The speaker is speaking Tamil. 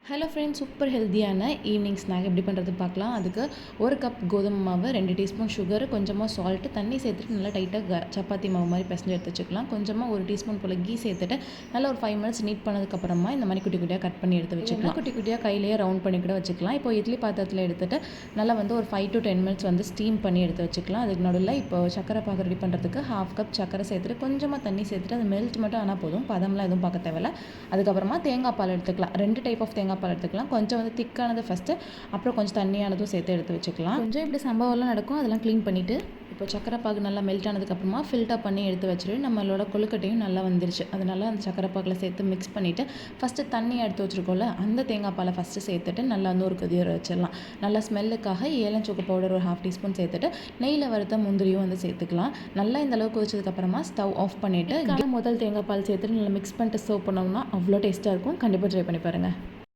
ஹலோ ஃப்ரெண்ட்ஸ், சூப்பர் ஹெல்த்தியான ஈவினிங் ஸ்நாக் எப்படி பண்ணுறது பார்க்கலாம். அதுக்கு ஒரு கப் கோதுமை மாவு, 2 டீஸ்பூன் சுகர், கொஞ்சமாக சால்ட்டு, தண்ணி சேர்த்துட்டு நல்லா டைட்டாக சப்பாத்தி மாவு மாதிரி பிசைஞ்சு எடுத்து வச்சுக்கலாம். கொஞ்சமாக 1 டீஸ்பூன் போல் கீ சேர்த்துட்டு நல்லா ஒரு 5 மினிட்ஸ் நீட் பண்ணதுக்கப்புறமா இந்த மாதிரி குட்டி குட்டியாக கட் பண்ணி எடுத்து வச்சுக்கலாம். குட்டி குட்டியாக கையிலேயே ரவுண்ட் பண்ணி கூட வச்சுக்கலாம். இப்போ இட்லி பாத்திரத்தில் எடுத்துகிட்டு நல்லா ஒரு 5 to 10 மினிட்ஸ் ஸ்டீம் பண்ணி எடுத்து வச்சுக்கலாம். அதுக்கு நடுவில் இப்போ சக்கரை பாகு ரெடி பண்ணுறதுக்கு 1/2 கப் சக்கரை சேர்த்துட்டு கொஞ்சமாக தண்ணி சேர்த்துட்டு அது மெல்ட் மட்டும் ஆனால் போதும், பதம்லாம் எதுவும் பார்க்க தேவையில்ல. அதுக்கப்புறமா தேங்காய் பால் எடுத்துக்கலாம். 2 டைப் ஆஃப் தேங்காய் பால் எடுத்துக்கலாம். கொஞ்சம் திக்கானது ஃபஸ்ட்டு, அப்புறம் கொஞ்சம் தண்ணியானதும் சேர்த்து எடுத்து வச்சுக்கலாம். கொஞ்சம் இப்படி சம்பவம்லாம் நடக்கும், அதெல்லாம் க்ளீன் பண்ணிவிட்டு இப்போ சக்கரை பாகு நல்லா மெல்ட் ஆனதுக்கப்புறமா ஃபில்டர் பண்ணி எடுத்து வச்சுட்டு நம்மளோட கொழுக்கட்டையும் நல்லா வந்துருச்சு. அதனால அந்த சக்கரை பாகில் சேர்த்து மிக்ஸ் பண்ணிவிட்டு ஃபஸ்ட்டு தண்ணி எடுத்து வச்சுருக்கோம்ல, அந்த தேங்காய் பாலை ஃபஸ்ட்டு சேர்த்துட்டு நல்லா ஒரு கொதி வச்சிடலாம். நல்லா ஸ்மெல்லுக்காக ஏலச்சோக்கு பவுடர் ஒரு 1/2 டீஸ்பூன் சேர்த்துட்டு நெய்யில் வறுத்த முந்திரியும் சேர்த்துக்கலாம். நல்லா இந்த அளவுக்கு கொதிச்சதுக்கப்புறமா ஸ்டவ் ஆஃப் பண்ணிவிட்டு முதல் தேங்காய் பால் சேர்த்துட்டு நல்லா மிக்ஸ் பண்ணிட்டு சர்வ் பண்ணோம்னா அவ்வளோ டேஸ்ட்டாக இருக்கும். கண்டிப்பாக ட்ரை பண்ணி பாருங்கள்.